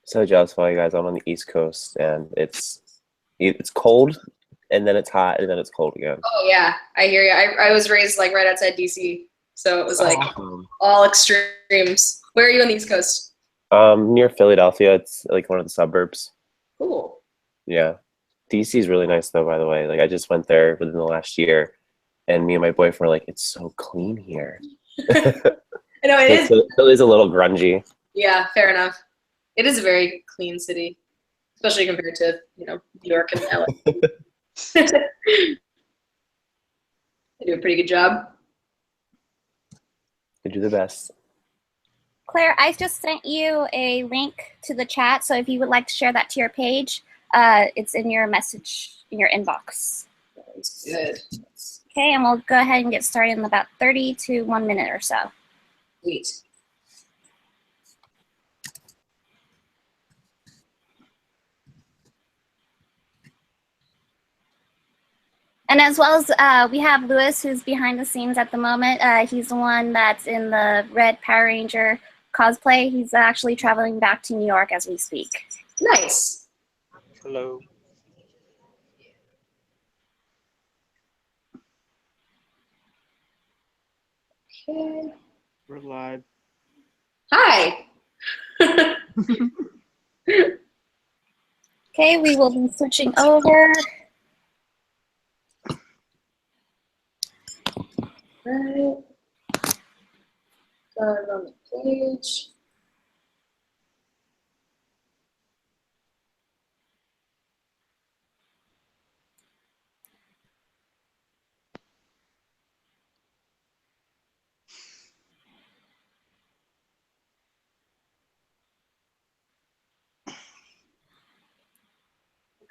So jealous of all you guys. I'm on the East Coast, and it's cold, and then it's hot, and then it's cold again. Oh yeah, I hear you. I was raised like right outside DC, so it was like all extremes. Where are you on the East Coast? Near Philadelphia. It's like one of the suburbs. Cool. Yeah. DC is really nice though, by the way. Like I just went there within the last year, and me and my boyfriend were like, "It's so clean here." I know it is. Philly's a little grungy. Yeah, fair enough. It is a very clean city, especially compared to New York and LA. They do a pretty good job. They do the best. Claire, I just sent you a link to the chat, so if you would like to share that to your page, it's in your message, in your inbox. That's good. Okay, and we'll go ahead and get started in about 30 to 1 minute or so. Sweet. And as well as we have Lewis, who's behind the scenes at the moment. He's the one that's in the red Power Ranger cosplay. He's actually traveling back to New York as we speak. Nice. Hello. Okay. We're live. Hi. Okay, we will be switching over. Right. Got it on the page.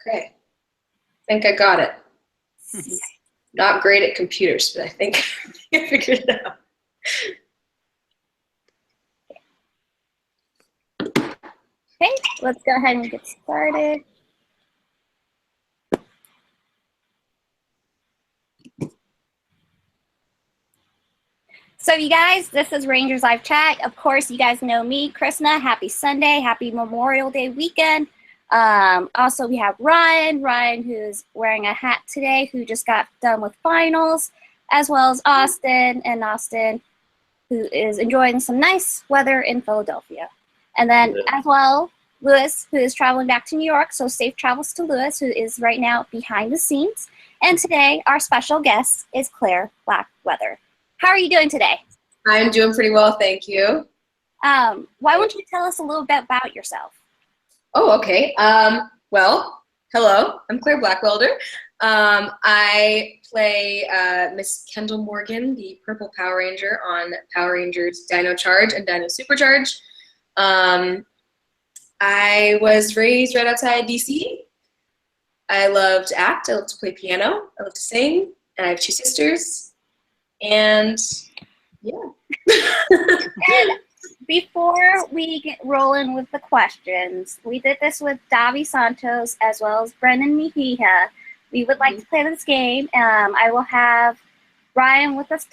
Okay. I think I got it. Not great at computers, but I think I figured it out. Okay, let's go ahead and get started. So you guys, this is Rangers Live Chat. Of course, you guys know me, Krishna. Happy Sunday, happy Memorial Day weekend. Also, we have Ryan, who's wearing a hat today, who just got done with finals, as well as Austin, who is enjoying some nice weather in Philadelphia. And then as well, Lewis, who is traveling back to New York, so safe travels to Lewis, who is right now behind the scenes. And today, our special guest is Claire Blackwelder. How are you doing today? I'm doing pretty well, thank you. Why don't you tell us a little bit about yourself? Oh, okay. Well, hello, I'm Claire Blackwelder. I play Miss Kendall Morgan, the purple Power Ranger on Power Rangers Dino Charge and Dino Supercharge. I was raised right outside DC. I love to act, I love to play piano, I love to sing, and I have 2 sisters. And yeah. And before we get rolling with the questions, we did this with Davi Santos as well as Brendan Mejia. We would like to play this game. I will have Ryan with us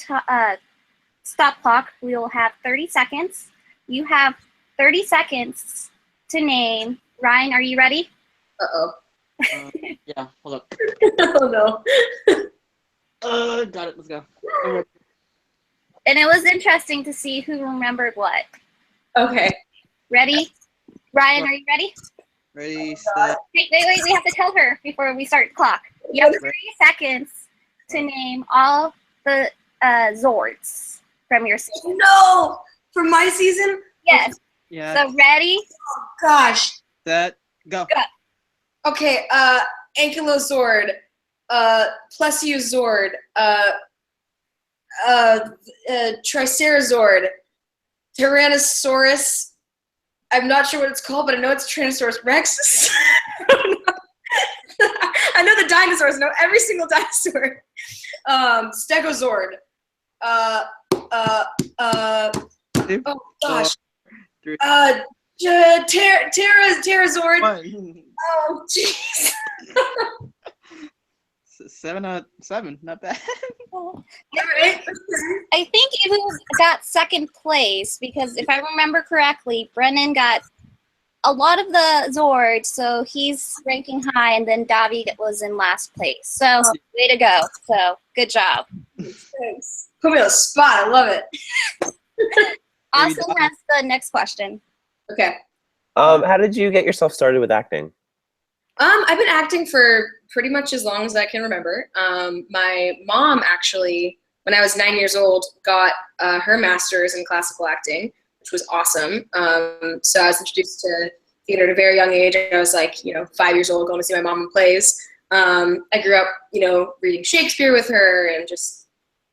stop clock. We will have 30 seconds. You have 30 seconds to name. Ryan, are you ready? Uh-oh. Yeah, hold up. Oh no. Got it, let's go. And it was interesting to see who remembered what. Okay. Ready? Ryan, are you ready? Ready, set. Wait, we have to tell her before we start the clock. You have 30 seconds to name all the Zords from your season. No! For my season? Yes. Yeah. So ready? Oh, gosh. Set, go. Okay, Ankylozord, Plesiozord, Tricerazord, Tyrannosaurus. I'm not sure what it's called, but I know it's Tyrannosaurus Rex. I know the dinosaurs. I know every single dinosaur. Stegozord. Oh gosh. Terrazord. Oh jeez. 7 out of 7, not bad. I think it got second place because if I remember correctly, Brennan got a lot of the Zords, so he's ranking high, and then Davi was in last place. So way to go. So good job. Thanks. Put me on the spot. I love it. Austin has the next question. Okay. How did you get yourself started with acting? I've been acting for pretty much as long as I can remember. My mom actually, when I was 9 years old, got her master's in classical acting, which was awesome. So I was introduced to theater at a very young age. I was like, 5 years old, going to see my mom in plays. I grew up, reading Shakespeare with her and just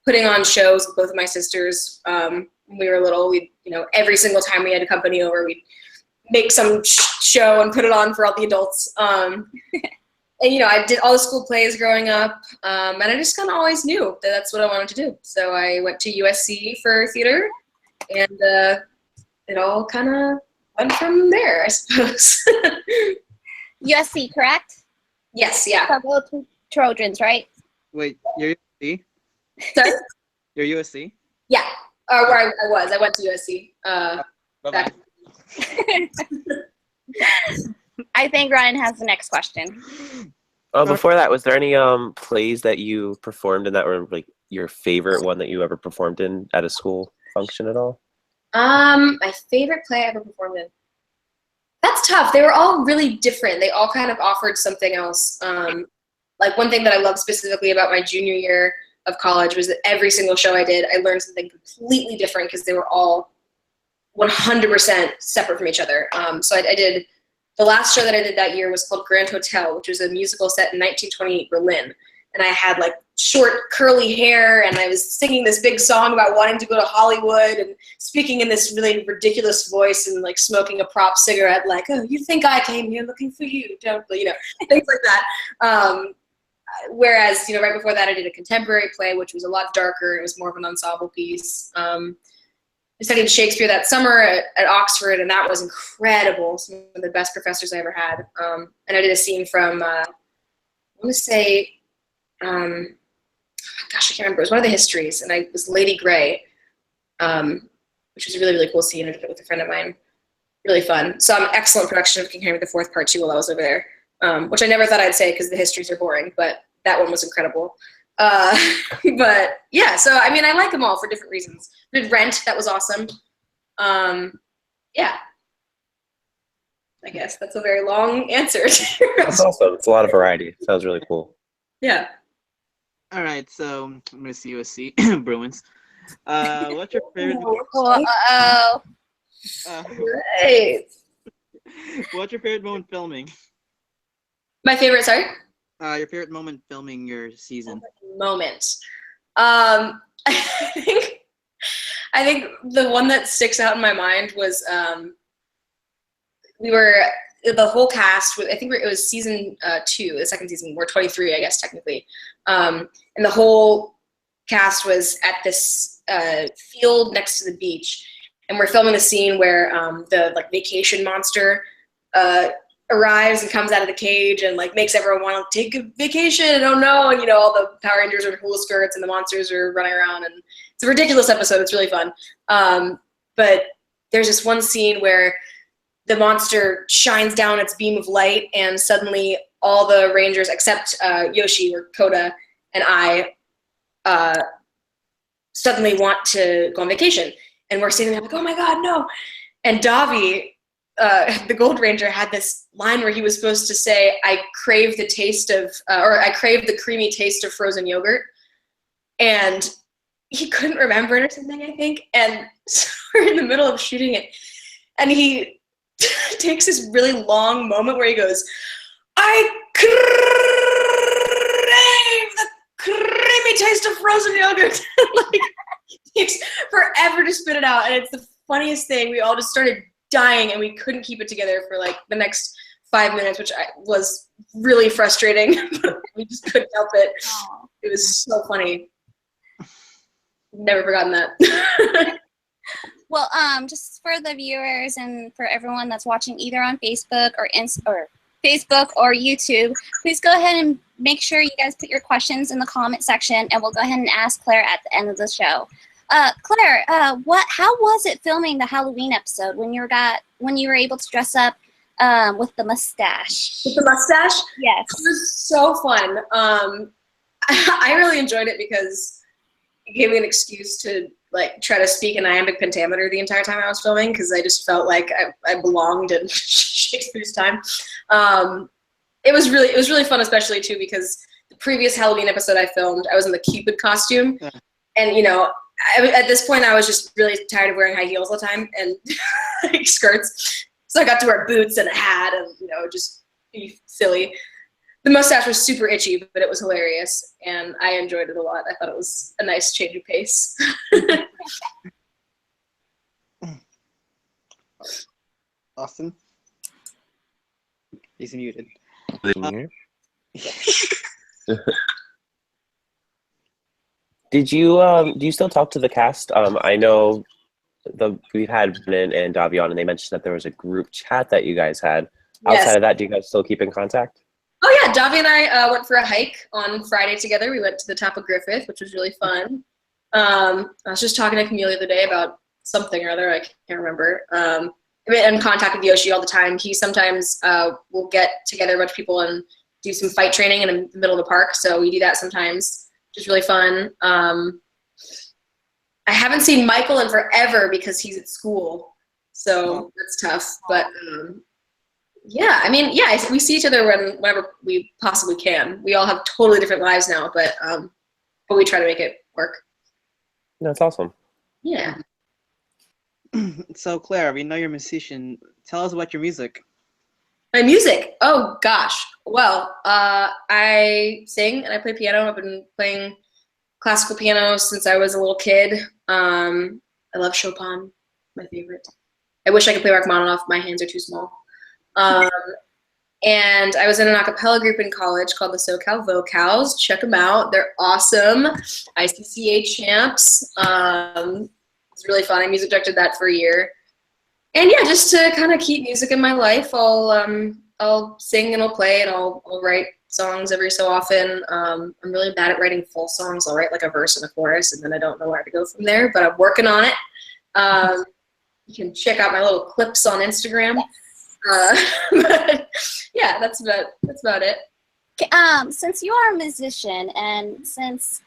putting on shows with both of my sisters. When we were little, we, every single time we had a company over, we'd make some show and put it on for all the adults. And, I did all the school plays growing up, and I just kind of always knew that that's what I wanted to do. So I went to USC for theater, and it all kind of went from there, I suppose. USC, correct? Yes, yeah. Couple of Trojans, right? Wait, you're USC? Sorry? You're USC? Yeah, where I was. I went to USC. Bye-bye. Back. I think Ryan has the next question. Before that, was there any plays that you performed in that were like your favorite one that you ever performed in at a school function at all? My favorite play I ever performed in. That's tough. They were all really different. They all kind of offered something else. Like one thing that I loved specifically about my junior year of college was that every single show I did, I learned something completely different because they were all 100% separate from each other. So I did, the last show that I did that year was called Grand Hotel, which was a musical set in 1928 Berlin. And I had like short curly hair, and I was singing this big song about wanting to go to Hollywood and speaking in this really ridiculous voice and like smoking a prop cigarette, like, oh, you think I came here looking for you, don't you? Things like that. Whereas, right before that I did a contemporary play, which was a lot darker. It was more of an ensemble piece. I studied Shakespeare that summer at Oxford, and that was incredible. Some of the best professors I ever had. And I did a scene from, I want to say, gosh, I can't remember. It was one of the histories, and I was Lady Grey, which was a really, really cool scene. I did it with a friend of mine. Really fun. Saw an excellent production of King Henry IV Part 2 while I was over there, which I never thought I'd say because the histories are boring, but that one was incredible. But yeah, so I mean, I like them all for different reasons. I did Rent, that was awesome. Yeah, I guess that's a very long answer. That's awesome. It's a lot of variety. Sounds really cool. Yeah. All right, so I'm going to see USC Bruins. What's your favorite? Uh-oh. Great. What's your favorite moment filming? My favorite, sorry? Your favorite moment filming your season. Moment. I think the one that sticks out in my mind was we were the whole cast. I think it was season 2, the second season. We're 23, I guess technically, and the whole cast was at this field next to the beach, and we're filming the scene where the vacation monster arrives and comes out of the cage and makes everyone want to take a vacation. Oh no! And all the Power Rangers are in hula skirts and the monsters are running around, and it's a ridiculous episode. It's really fun. But there's this one scene where the monster shines down its beam of light, and suddenly all the Rangers except Yoshi or Koda and I suddenly want to go on vacation, and we're sitting there like, oh my god, no! And Davi, the Gold Ranger, had this line where he was supposed to say, I crave the taste of, or I crave the creamy taste of frozen yogurt. And he couldn't remember it or something, I think. And so we're in the middle of shooting it. And he takes this really long moment where he goes, I crave the creamy taste of frozen yogurt. It takes forever to spit it out. And it's the funniest thing. We all just started dying, and we couldn't keep it together for the next 5 minutes, which was really frustrating. But we just couldn't help it. Aww. It was so funny. Never forgotten that. Well, just for the viewers and for everyone that's watching either on Facebook or Facebook or YouTube, please go ahead and make sure you guys put your questions in the comment section, and we'll go ahead and ask Claire at the end of the show. Claire, how was it filming the Halloween episode when you were able to dress up with the mustache. With the mustache? Yes. It was so fun. I really enjoyed it because it gave me an excuse to like try to speak in iambic pentameter the entire time I was filming because I just felt like I belonged in Shakespeare's time. It was really fun, especially too because the previous Halloween episode I filmed, I was in the Cupid costume, and you know, at this point I was just really tired of wearing high heels all the time and like, skirts, so I got to wear boots and a hat and you know just be silly. The mustache was super itchy, but it was hilarious, and I enjoyed it a lot. I thought it was a nice change of pace. Austin? He's muted. Did you do you still talk to the cast? I know we've had Brennan and Davi on, and they mentioned that there was a group chat that you guys had. Yes. Outside of that, do you guys still keep in contact? Oh yeah, Davi and I went for a hike on Friday together. We went to the top of Griffith, which was really fun. I was just talking to Camille the other day about something or other. I can't remember. I'm in contact with Yoshi all the time. He sometimes will get together a bunch of people and do some fight training in the middle of the park. So we do that sometimes, which is really fun. I haven't seen Michael in forever because he's at school. So that's tough. But yeah, I mean, yeah, we see each other whenever we possibly can. We all have totally different lives now, but we try to make it work. That's awesome. Yeah. So Claire, we know you're a musician. Tell us about your music. My music? Oh gosh. Well, I sing and I play piano. I've been playing classical piano since I was a little kid. I love Chopin, my favorite. I wish I could play Rachmaninoff. My hands are too small. And I was in an a cappella group in college called the SoCal Vocals. Check them out. They're awesome. ICCA champs. It's really fun. I music directed that for a year. And yeah, just to kind of keep music in my life, I'll sing and I'll play and I'll write songs every so often. I'm really bad at writing full songs. I'll write like a verse and a chorus and then I don't know where to go from there, but I'm working on it. You can check out my little clips on Instagram. But yeah, that's about it. Since you are a musician, and since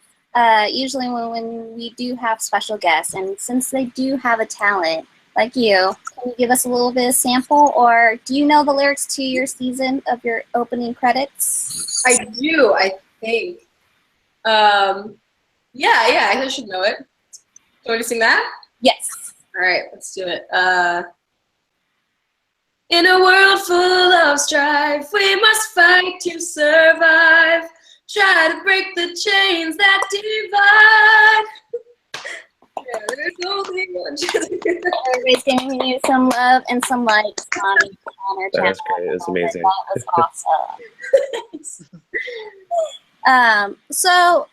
usually when we do have special guests, and since they do have a talent like you, can you give us a little bit of sample, or do you know the lyrics to your season of your opening credits? I do, I think. Yeah, I should know it. Do you want to sing that? Yes. All right, let's do it. In a world full of strife, we must fight to survive. Try to break the chains that divide. Yeah, there's only one chance. Everybody's giving you some love and some likes on our channel. That's great. It's amazing. That was awesome. So,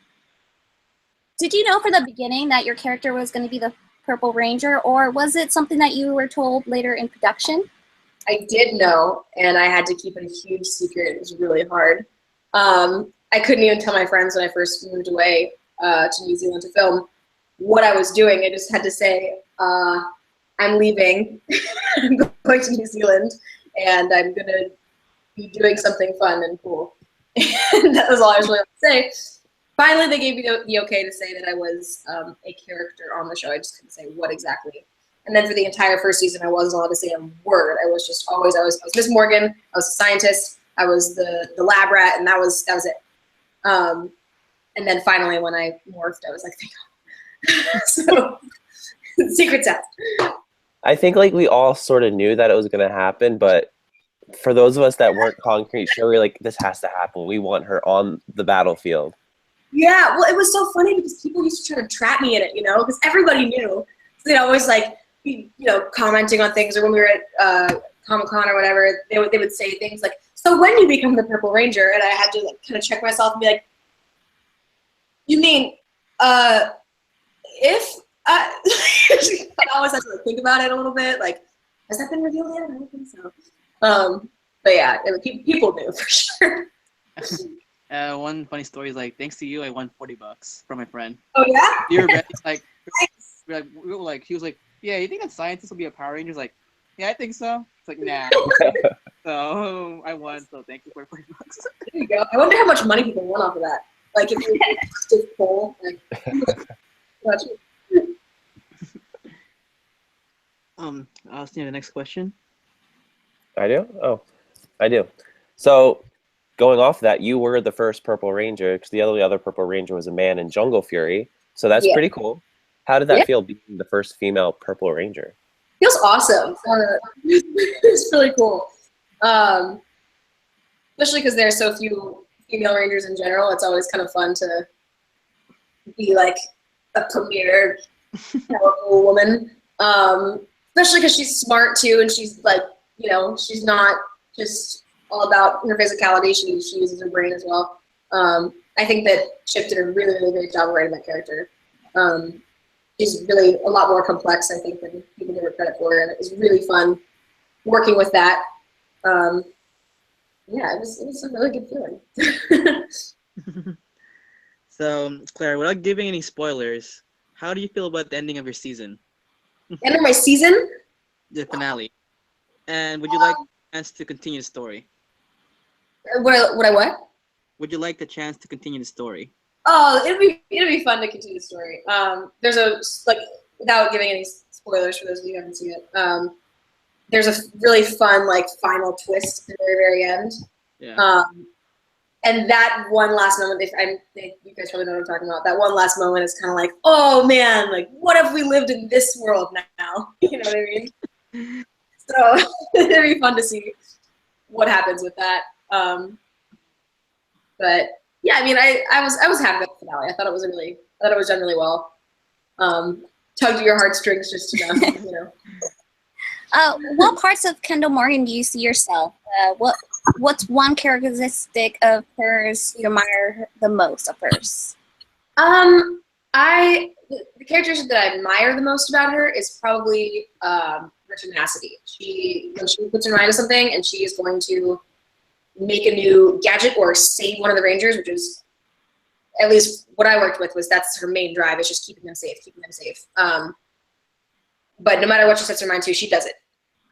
did you know from the beginning that your character was going to be the Purple Ranger, or was it something that you were told later in production? I did know, and I had to keep it a huge secret. It was really hard. I couldn't even tell my friends when I first moved away to New Zealand to film what I was doing. I just had to say, I'm leaving, I'm going to New Zealand, and I'm going to be doing something fun and cool. And that was all I was really able to say. Finally, they gave me the okay to say that I was a character on the show. I just couldn't say what exactly. And then for the entire first season, I wasn't allowed to say a word. I was just always, I was Miss Morgan, I was a scientist, I was the lab rat, and that was it. And then finally, when I morphed, I was like, thank God. So, secret's out. I think like we all sort of knew that it was going to happen, but for those of us that weren't concrete sure, we were like, this has to happen. We want her on the battlefield. Yeah, well, it was so funny because people used to try to trap me in it, because everybody knew. So they'd always like, commenting on things, or when we were at Comic-Con or whatever, they would say things like, so when you become the Purple Ranger, and I had to like kind of check myself and be like, you mean, if I always have to like, think about it a little bit, like, has that been revealed yet? I don't think so. But yeah, people knew for sure. One funny story is like, thanks to you, I won $40 from my friend. Oh yeah? You were ready, we were like, he was like, yeah, you think that scientists will be a Power Ranger? Like, yeah, I think so. It's like, nah. So I won. So thank you for $40. There you go. I wonder how much money people won off of that. Like if you just poll, like, watch it. I'll see the next question. I do? Oh, I do. So, going off that, you were the first Purple Ranger, because the only other Purple Ranger was a man in Jungle Fury. So that's Yeah. pretty cool. How did that Yeah. feel being the first female Purple Ranger? Feels awesome. It's really cool. Especially because there are so few female rangers in general. It's always kind of fun to be like a premier powerful woman. Especially because she's smart too, and she's like, you know, she's not just all about her physicality. She uses her brain as well. I think that Chip did a really, really great job of writing that character. She's really a lot more complex, I think, than people give her credit for, and it was really fun working with that. Yeah, it was a really good feeling. So, Claire, without giving any spoilers, how do you feel about the ending of your season, End of my season? the finale? And would you like a chance to continue the story? Would I what? Would you like the chance to continue the story? Oh, it'd be fun to continue the story. There's a without giving any spoilers for those of you who haven't seen it. There's a really fun final twist at the very, very end. Yeah. And that one last moment, you guys probably know what I'm talking about. That one last moment is kind of like, oh man, like what if we lived in this world now? You know what I mean? So it'd be fun to see what happens with that. But yeah, I mean, I was happy with the finale. I thought it was done really well. Tugged at your heartstrings just enough, you know. What parts of Kendall Morgan do you see yourself? What's one characteristic of hers you admire the most of hers? The characteristic that I admire the most about her is probably her tenacity. When she puts her mind to something and she is going to make a new gadget or save one of the Rangers, which is at least what I worked with, that's her main drive, is just keeping them safe. But no matter what she sets her mind to, she does it.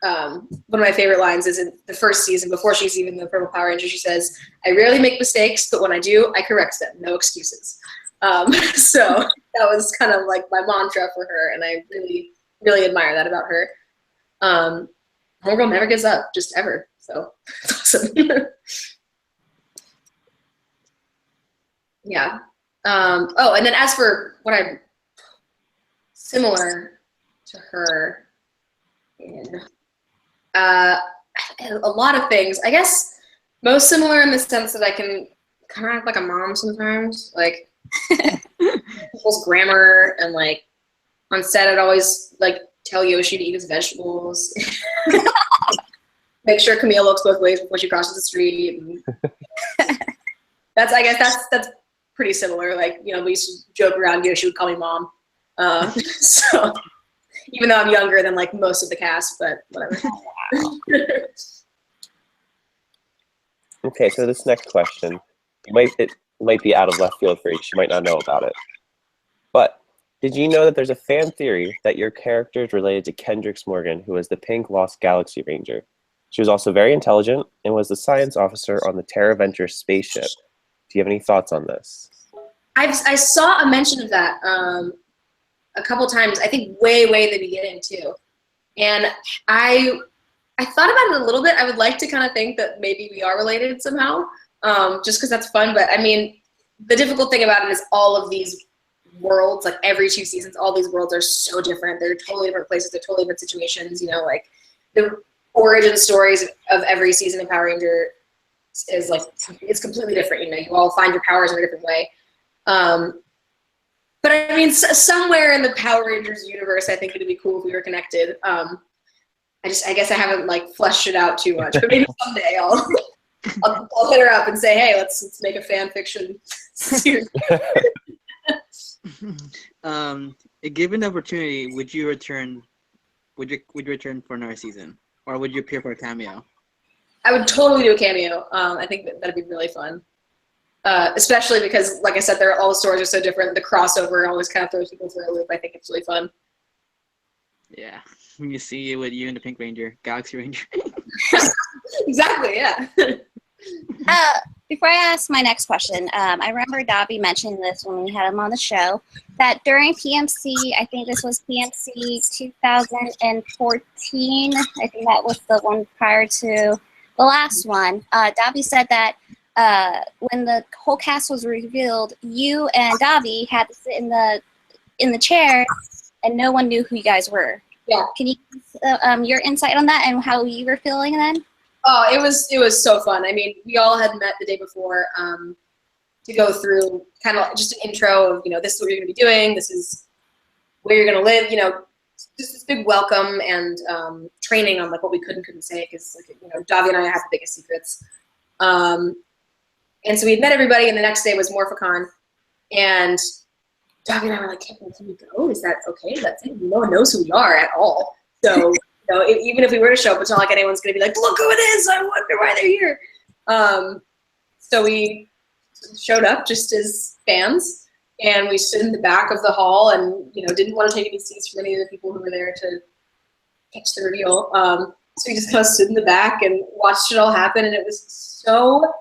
One of my favorite lines is in the first season, before she's even the Purple Power Ranger, she says, "I rarely make mistakes, but when I do, I correct them. No excuses." So that was kind of like my mantra for her, and I really, really admire that about her. Homegirl never gives up, just ever. So it's awesome. Yeah. And then as for what I'm similar to her in a lot of things, I guess most similar in the sense that I can kind of act like a mom sometimes, like people's grammar, and like on set I'd always like tell Yoshi to eat his vegetables. Make sure Camille looks both ways before she crosses the street. I guess that's pretty similar. Like, you know, we used to joke around, Yoshi would call me mom. So even though I'm younger than like most of the cast, but whatever. Okay, so this next question, it might be out of left field for you. She might not know about it. But did you know that there's a fan theory that your character is related to Kendall Morgan, who was the Pink Lost Galaxy Ranger? She was also very intelligent and was the science officer on the Terra Venture spaceship. Do you have any thoughts on this? I saw a mention of that a couple times. I think way in the beginning too, and I thought about it a little bit. I would like to kind of think that maybe we are related somehow, just because that's fun. But I mean, the difficult thing about it is all of these worlds, like every 2 seasons, all these worlds are so different. They're totally different places. They're totally different situations. You know, like the origin stories of every season of Power Ranger is like, it's completely different. You know, you all find your powers in a different way. But I mean, somewhere in the Power Rangers universe, I think it'd be cool if we were connected. I guess I haven't like fleshed it out too much, but maybe someday I'll hit her up and say, hey, let's make a fan fiction series. Given the opportunity, would you return for another season, or would you appear for a cameo? I would totally do a cameo. I think that'd be really fun. Especially because, like I said, all the stories are so different. The crossover always kind of throws people for a loop. I think it's really fun. Yeah, when you see with you and the Pink Ranger, Galaxy Ranger. Exactly, yeah. Before I ask my next question, I remember Dobby mentioned this when we had him on the show, that during PMC, I think this was PMC 2014, I think that was the one prior to the last one, Dobby said that when the whole cast was revealed, you and Dobby had to sit in the chair, and no one knew who you guys were. Yeah. Can you your insight on that and how you were feeling then? Oh, it was so fun. I mean, we all had met the day before to go through kind of just an intro of, this is what you're going to be doing. This is where you're going to live. Just this big welcome and training on like what we could and couldn't say because Davi and I have the biggest secrets. And so we had met everybody, and the next day was Morphicon, and Davi and I were like, can we go? Is that okay? That's it. No one knows who we are at all. So. Even if we were to show up, it's not like anyone's going to be like, look who it is, I wonder why they're here. So we showed up just as fans, and we stood in the back of the hall and, didn't want to take any seats from any of the people who were there to catch the reveal. So we just kind of stood in the back and watched it all happen, and it was so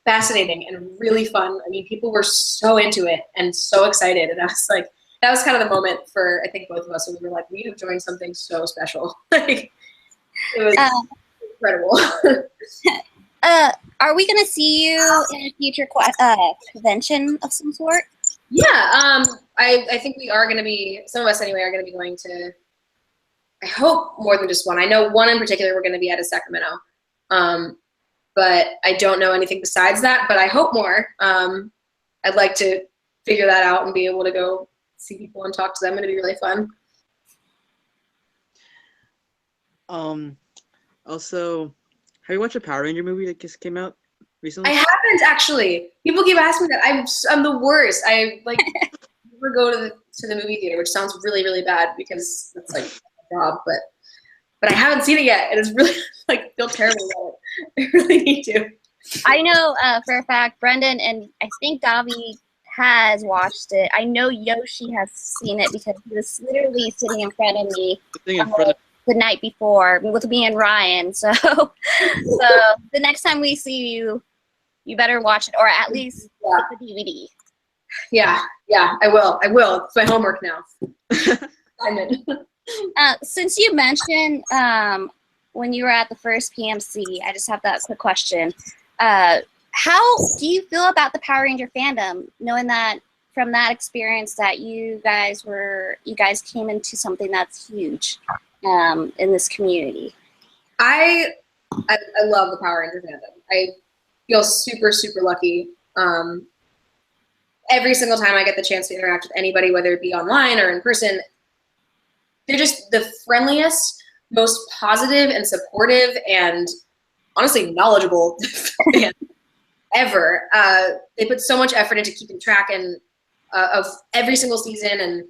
fascinating and really fun. I mean, people were so into it and so excited, and I was like, that was kind of the moment for, I think, both of us, when we were like, we have joined something so special. Like, it was incredible. Are we going to see you in a future convention of some sort? Yeah, I think we are going to be, some of us anyway, are going to be going to, I hope more than just one. I know one in particular we're going to be at is Sacramento. But I don't know anything besides that, but I hope more. I'd like to figure that out and be able to go see people and talk to them. It'd be really fun. Also, have you watched a Power Ranger movie that just came out recently? I haven't actually. People keep asking me that. I'm the worst. I like never go to the movie theater, which sounds really, really bad because that's like a job. But I haven't seen it yet, and it's really like feel terrible about it. I really need to. I know for a fact, Brendan and I think Davi has watched it. I know Yoshi has seen it because he was literally sitting in front of me the night before with me and Ryan. So the next time we see you, you better watch it, or at least get the DVD. Yeah, I will. It's my homework now. I'm in. Since you mentioned when you were at the first PMC, I just have that quick question. How do you feel about the Power Ranger fandom, knowing that from that experience that you guys came into something that's huge in this community? I love the Power Ranger fandom. I feel super, super lucky. Every single time I get the chance to interact with anybody, whether it be online or in person, they're just the friendliest, most positive and supportive and honestly knowledgeable fans ever. They put so much effort into keeping track of every single season, and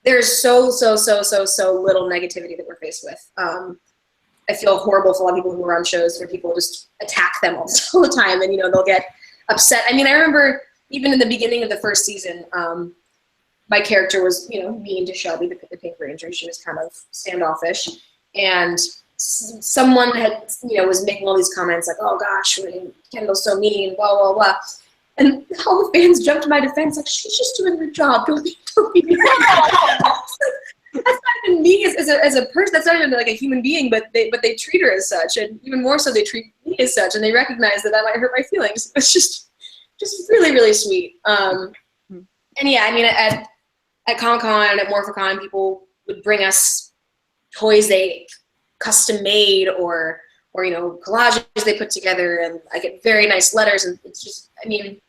there's so little negativity that we're faced with. I feel horrible for a lot of people who are on shows where people just attack them all the time, and they'll get upset. I mean, I remember even in the beginning of the first season, my character was mean to Shelby, the Pink Ranger. She was kind of standoffish, and someone had, was making all these comments like, oh gosh, Kendall's so mean, blah, blah, blah. And all the fans jumped to my defense, like, she's just doing her job. Don't be mean. That's not even me as a person. That's not even like a human being, but they treat her as such. And even more so, they treat me as such. And they recognize that might hurt my feelings. It's just really, really sweet. And yeah, I mean, at Comic-Con, at Morphicon, people would bring us toys they custom made or collages they put together, and I get very nice letters, and it's just, I mean,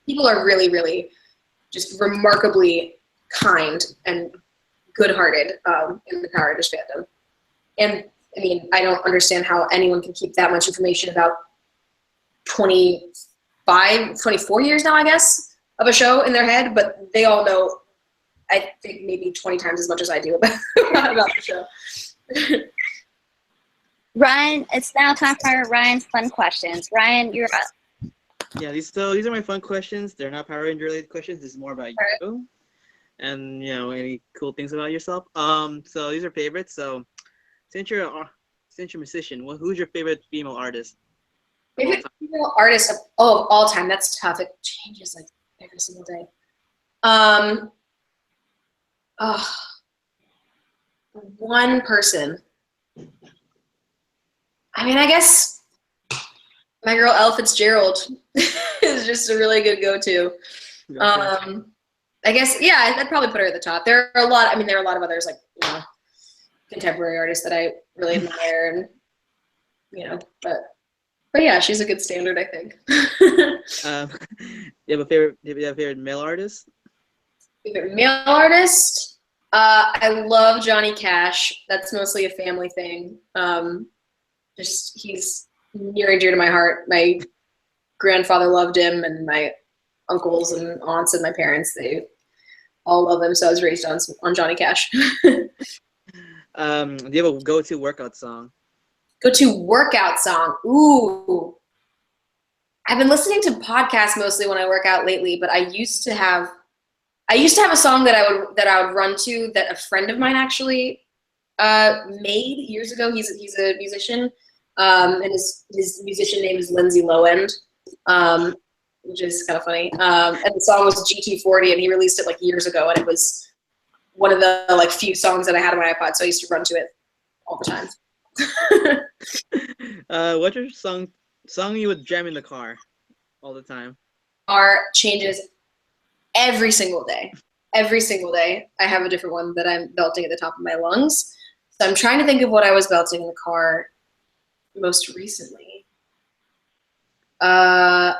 people are really, really just remarkably kind and good-hearted in the Power Rangers fandom. And I mean, I don't understand how anyone can keep that much information about 24 years now, I guess, of a show in their head, but they all know, I think, maybe 20 times as much as I do about the show. Ryan, it's now time for Ryan's fun questions. Ryan, you're up. Yeah, these are my fun questions. They're not Power Ranger related questions. This is more about you and any cool things about yourself. So these are favorites. So since you're since you're a musician, who's your favorite female artist? Favorite female artist of all time. That's tough. It changes like every single day. One person. I mean, I guess my girl Elle Fitzgerald is just a really good go-to. I guess, yeah, I'd probably put her at the top. There are a lot of others, like, you know, contemporary artists that I really admire, and, you know, but yeah, she's a good standard, I think. You have a favorite male artist? Favorite male artist? I love Johnny Cash. That's mostly a family thing. He's near and dear to my heart. My grandfather loved him, and my uncles and aunts and my parents, they all love him. So I was raised on Johnny Cash. Do you have a go-to workout song? Go-to workout song? Ooh. I've been listening to podcasts mostly when I work out lately, but I used to have a song that I would run to that a friend of mine actually made years ago. He's a musician, and his musician name is Lindsay Lowend, which is kind of funny. And the song was GT40, and he released it like years ago, and it was one of the like few songs that I had on my iPod, so I used to run to it all the time. What's your song you would jam in the car all the time? Car changes every single day. Every single day, I have a different one that I'm belting at the top of my lungs. So I'm trying to think of what I was belting in the car most recently. I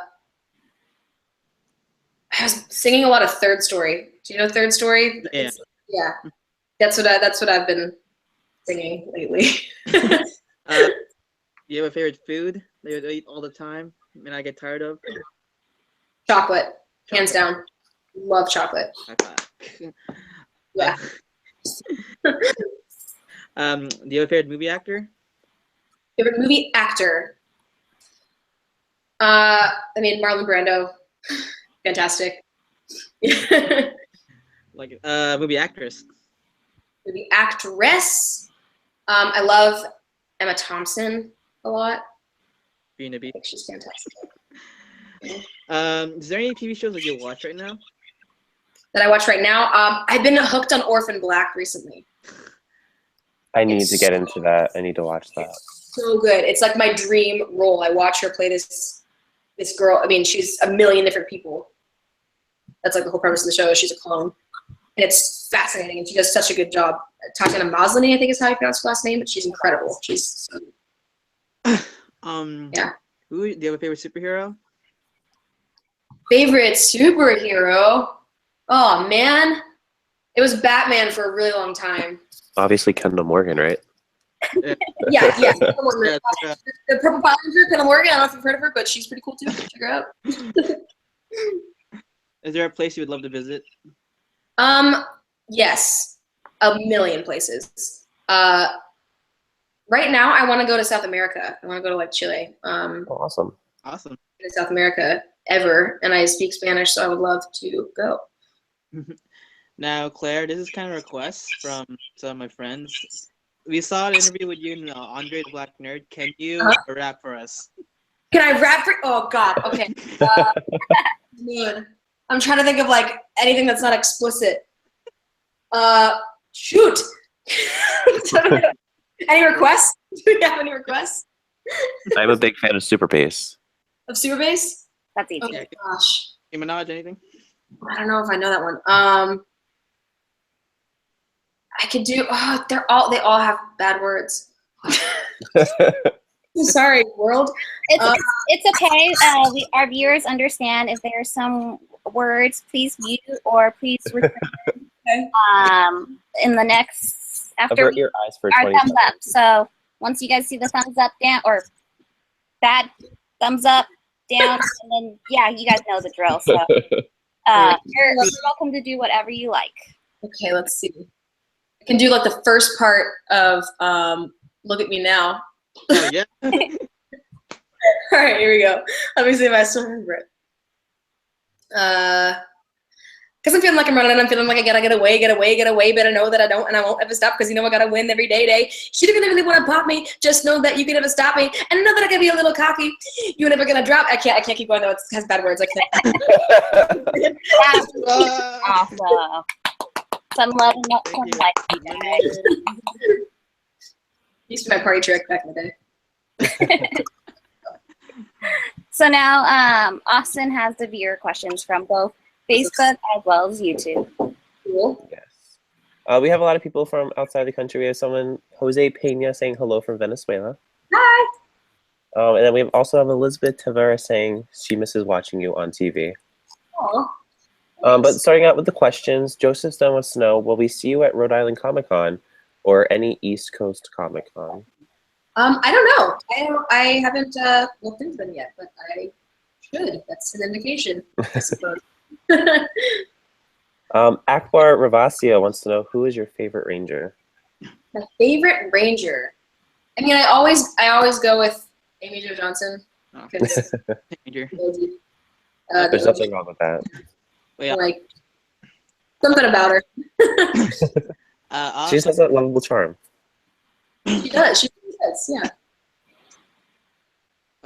was singing a lot of Third Story. Do you know Third Story? Yeah. Yeah. That's what I've been singing lately. Do you have a favorite food that you eat all the time and I get tired of? Chocolate. Hands down. Love chocolate. Yeah. Do you have a favorite movie actor? Favorite movie actor? I mean, Marlon Brando. Fantastic. Like movie actress? Movie actress? I love Emma Thompson a lot. Being a I think she's fantastic. Is there any TV shows that you watch right now? That I watch right now? I've been hooked on Orphan Black recently. I need to get into that. I need to watch that. So good. It's like my dream role. I watch her play this girl. I mean, she's a million different people. That's like the whole premise of the show. She's a clone. And it's fascinating, and she does such a good job. Tatiana Maslany, I think is how you pronounce her last name, but she's incredible. She's so yeah. Do you have a favorite superhero? Favorite superhero? Oh man, it was Batman for a really long time. Obviously, Kendall Morgan, right? Yeah. The Purple Power Ranger, Kendall Morgan. I don't know if you've heard of her, but she's pretty cool too. Check her out. Is there a place you would love to visit? Yes, a million places. Right now, I want to go to South America. I want to go to like Chile. Awesome. Awesome. To South America ever, and I speak Spanish, so I would love to go. Now, Claire, this is kind of a request from some of my friends. We saw an interview with you and Andre the Black Nerd. Can you rap for us? Can I rap for? Oh God. Okay. Man, I'm trying to think of like anything that's not explicit. Shoot. Any requests? Do we have any requests? I'm a big fan of Super Bass. Of Super Bass? That's easy. Oh gosh. Nicki Minaj, anything? I don't know if I know that one. I could do. Oh, they all have bad words. Sorry, world. It's okay. Our viewers understand if there are some words. Please mute or please return. Okay. In the next after Avert your eyes for our 20 thumbs up. seconds. So once you guys see the thumbs up down or bad thumbs up down, and then yeah, you guys know the drill. So you're welcome to do whatever you like. Okay, let's see. I can do like the first part of "Look at Me Now." Oh, yeah. All right, here we go. Let me see if I still remember it. Because I'm feeling like I'm running, and I'm feeling like I gotta get away, but I know that I don't, and I won't ever stop because I gotta win every day. She didn't really want to pop me. Just know that you can never stop me, and know that I can be a little cocky. You're never gonna drop. I can't keep going though. It has bad words. I can't. That's awesome. Some love and not some life, you guys. Used to be my party trick back in the day. So now Austin has the viewer questions from both Facebook as well as YouTube. Cool. Yes. We have a lot of people from outside the country. We have someone, Jose Pena, saying hello from Venezuela. Hi. And then we also have Elizabeth Tavera saying she misses watching you on TV. Aw. But starting out with the questions, Joseph Stone wants to know, will we see you at Rhode Island Comic Con or any East Coast Comic Con? I don't know. I haven't looked into them yet, but I should. That's an indication, I suppose. Akbar Ravasio wants to know, who is your favorite Ranger? My favorite Ranger. I mean, I always go with Amy Jo Johnson. Oh. 'Cause Ranger. There's nothing wrong with that. Well, yeah. like something about her. She just has that lovable charm. She does. She does. Yeah.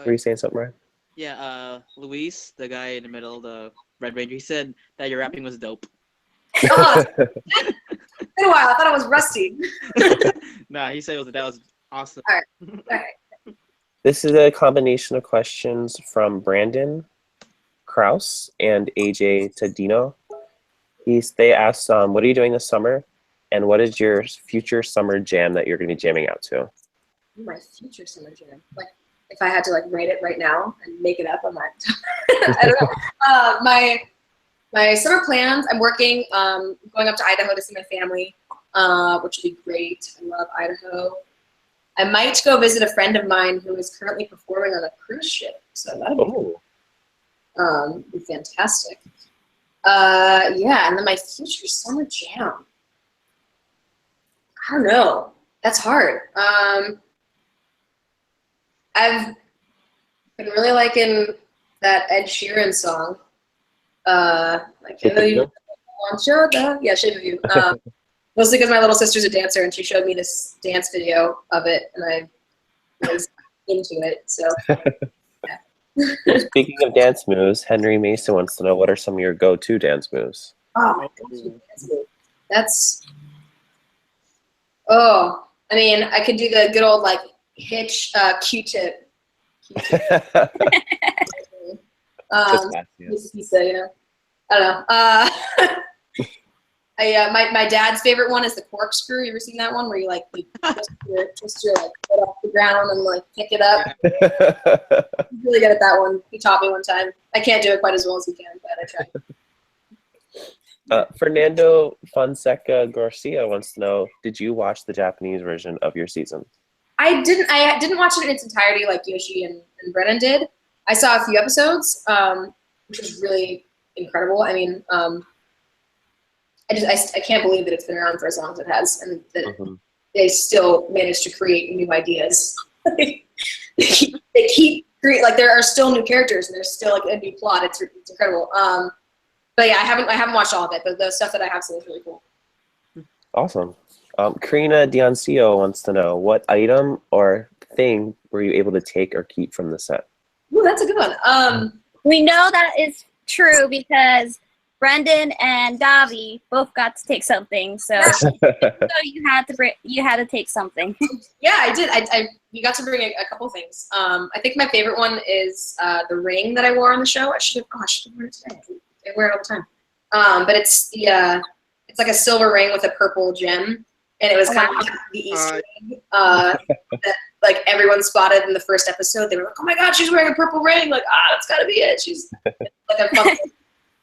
Were you saying something, Ryan? Yeah, Luis, the guy in the middle, the Red Ranger, he said that your rapping was dope. Oh, it's been a while. I thought I was rusty. Nah, he said that was awesome. All right. This is a combination of questions from Brandon, Kraus, and AJ to Dino. They asked, what are you doing this summer? And what is your future summer jam that you're going to be jamming out to? My future summer jam. Like, if I had to write it right now and make it up, I might. I don't know. My summer plans. I'm working. Going up to Idaho to see my family, which would be great. I love Idaho. I might go visit a friend of mine who is currently performing on a cruise ship. So that'd be fantastic. Yeah, and then my future summer jam. I don't know. That's hard. I've been really liking that Ed Sheeran song. Shape of You? Yeah, Shape of You. Mostly because my little sister's a dancer and she showed me this dance video of it and I was into it. So, yeah. Speaking of dance moves, Henry Mason wants to know, what are some of your go-to dance moves? Oh my gosh, I mean, I could do the good old hitch Q-tip. Pizza, I don't know. My dad's favorite one is the corkscrew. You ever seen that one where you twist your foot off the ground and pick it up? He's really good at that one. He taught me one time. I can't do it quite as well as he can, but I tried. Fernando Fonseca Garcia wants to know, did you watch the Japanese version of your season? I didn't watch it in its entirety like Yoshi and Brennan did. I saw a few episodes, which was really incredible. I mean, I can't believe that it's been around for as long as it has, and that they still managed to create new ideas. they keep create there are still new characters and there's still a new plot. It's incredible. But yeah, I haven't watched all of it, but the stuff that I have seen is really cool. Awesome. Karina Dioncio wants to know, what item or thing were you able to take or keep from the set? Ooh, that's a good one. We know that is true because Brendan and Davi both got to take something, so you had to take something. Yeah, I did. You got to bring a couple things. I think my favorite one is the ring that I wore on the show. I should have worn it today. I wear it all the time. But it's like a silver ring with a purple gem, and it was kind of like the Easter egg that everyone spotted in the first episode. They were like, "Oh my God, she's wearing a purple ring!" That's got to be it. She's a fun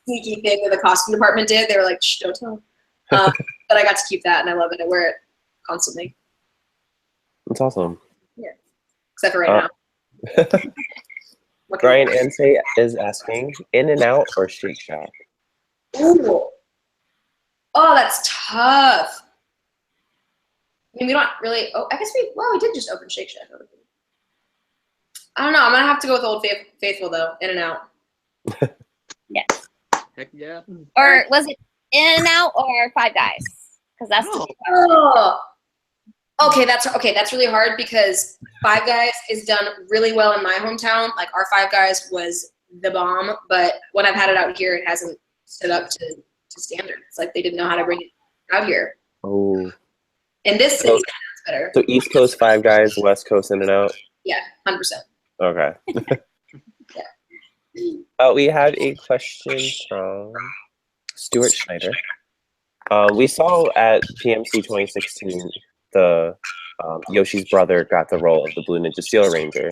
sneaky thing that the costume department did. They were like, "Shh, don't tell." But I got to keep that, and I love it. I wear it constantly. That's awesome. Yeah, except for right now. Brian Ansay is asking, In-N-Out or Shake Shack? Ooh. Oh, that's tough. I mean, we don't really. Oh, I guess we did just open Shake Shack. I don't know. I'm gonna have to go with Old Faithful though. In-N-Out. Yes. Heck yeah. Or was it In-N-Out or Five Guys? Because that's the Oh. Okay, that's really hard because Five Guys is done really well in my hometown. Like our Five Guys was the bomb, but when I've had it out here, it hasn't stood up to standard. It's like they didn't know how to bring it out here. Oh. In this city, it's better. So East Coast Five Guys, West Coast In-N-Out? Yeah, 100%. Okay. We had a question from Stuart Schneider. We saw at PMC 2016 the Yoshi's brother got the role of the Blue Ninja Steel Ranger.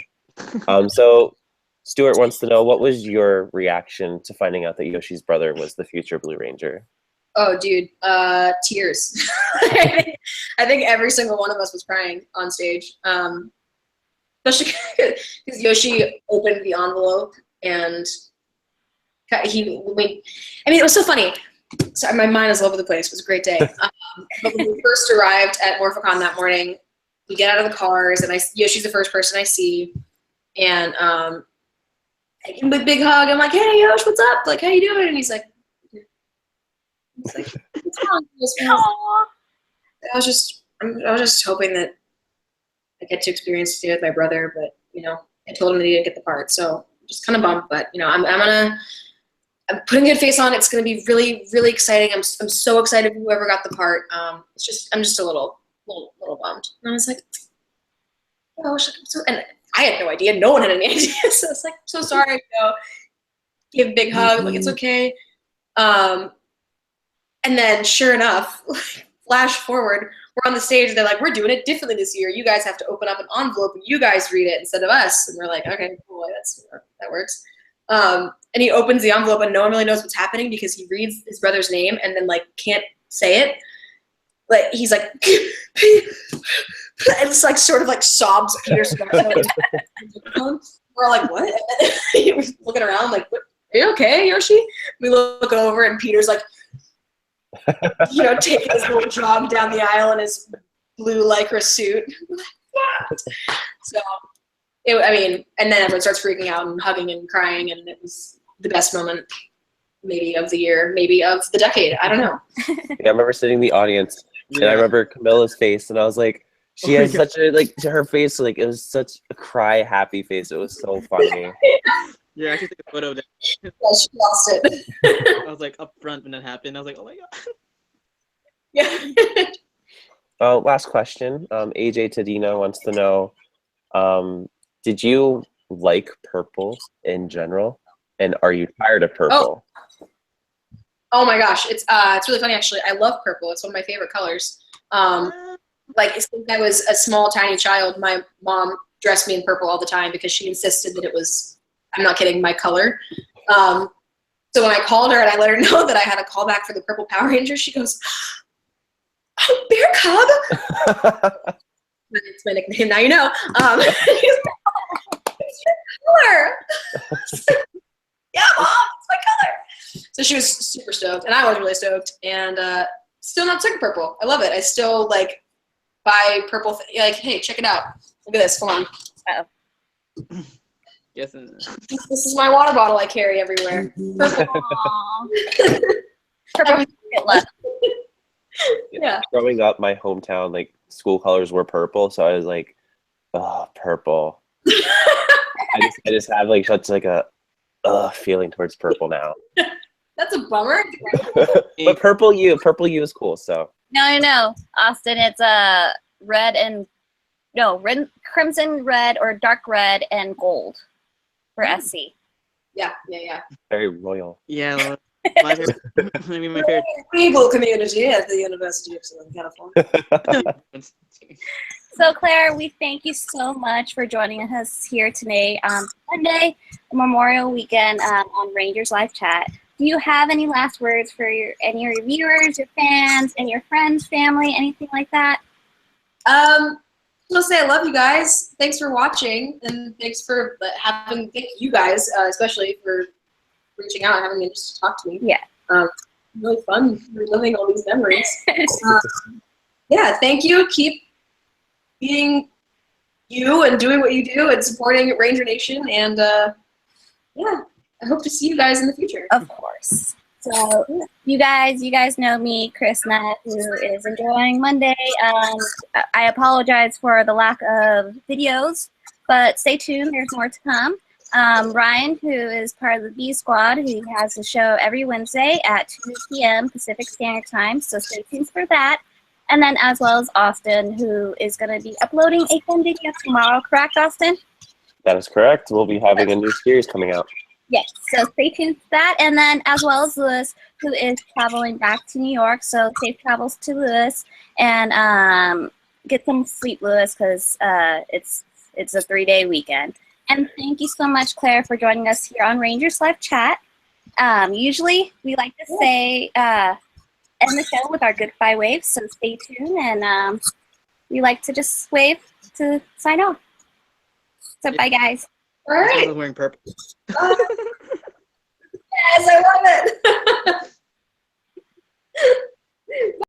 So Stuart wants to know, what was your reaction to finding out that Yoshi's brother was the future Blue Ranger? Oh, dude, tears. I think every single one of us was crying on stage. Especially because Yoshi opened the envelope and it was so funny. Sorry, my mind is all over the place. It was a great day. But when we first arrived at Morphicon that morning, we get out of the cars, and Yoshi's the first person I see, and I give him a big hug. I'm like, "Hey, Yosh, what's up? Like, how you doing?" And he's like, "What's wrong?" I was just hoping that I get to experience it with my brother, but I told him that he didn't get the part, so I'm just kind of bummed. But I'm putting a good face on. It's going to be really, really exciting. I'm so excited for whoever got the part. I'm just a little bummed. And I was like, oh, and I had no idea. No one had any idea. So it's like, so sorry. Give a big hug. Like, it's okay. And then sure enough, flash forward, we're on the stage. They're like, we're doing it differently this year. You guys have to open up an envelope and you guys read it instead of us. And we're like, okay, cool. That works. And he opens the envelope and no one really knows what's happening because he reads his brother's name and then like can't say it. Like he's like, and it's like sort of like sobs Peter's. We're all like, what? And we're looking around like, what? Are you okay, Yoshi? We look over and Peter's like, taking his little jog down the aisle in his blue lycra suit. So. And then everyone starts freaking out and hugging and crying, and it was the best moment, maybe of the year, maybe of the decade. I don't know. Yeah, I remember sitting in the audience, and I remember Camilla's face, and I was like, she has such a, like, to her face, like, it was such a cry-happy face. It was so funny. Yeah, I actually took a photo of that. Yeah, she lost it. I was, like, up front when that happened. I was like, oh, my God. Yeah. Last question. AJ to Dino wants to know, did you like purple in general, and are you tired of purple? Oh my gosh, it's really funny actually. I love purple. It's one of my favorite colors. Like since I was a small tiny child, my mom dressed me in purple all the time because she insisted that it was, I'm not kidding, my color. So when I called her and I let her know that I had a callback for the Purple Power Ranger, she goes, "Oh, Bear Cub." It's my nickname now, you know. It's your color. Yeah, Mom, it's my color. So she was super stoked, and I was really stoked, and still not sick of purple. I love it. I still like buy purple. Like, hey, check it out. Look at this. Hold on. Uh-oh. Yes. This is my water bottle I carry everywhere. Purple. Purple. Yeah. Growing up, my hometown, like, school colors were purple, so I was like, oh, purple. I just have like such like a feeling towards purple now. That's a bummer. But purple you is cool. So no, Austin, it's crimson red or dark red and gold for SC. Yeah. very royal. Yeah, my favorite. Regal community at the University of Southern California. So, Claire, we thank you so much for joining us here today on Sunday, Memorial Weekend on Rangers Live Chat. Do you have any last words for any of your viewers, your fans, and your friends, family, anything like that? I want to say I love you guys. Thanks for watching, and thank you guys, especially for reaching out and having the interest to talk to me. Yeah. Really fun reliving all these memories. Yeah, thank you. Keep being you and doing what you do and supporting Ranger Nation. And yeah, I hope to see you guys in the future. Of course. So you guys know me, Krishna, who is enjoying Monday. I apologize for the lack of videos, but stay tuned. There's more to come. Ryan, who is part of the B Squad, he has a show every Wednesday at 2 p.m. Pacific Standard Time, so stay tuned for that. And then as well as Austin, who is going to be uploading a fun video tomorrow. Correct, Austin? That is correct. We'll be having a new series coming out. Yes, so stay tuned for that. And then as well as Lewis, who is traveling back to New York. So safe travels to Lewis. And get some sleep, Lewis, because it's a 3-day weekend. And thank you so much, Claire, for joining us here on Rangers Live Chat. Usually we like to say end the show with our goodbye wave, so stay tuned. And we like to just wave to sign off. So bye, guys. All right. I'm wearing purple. Yes, I love it.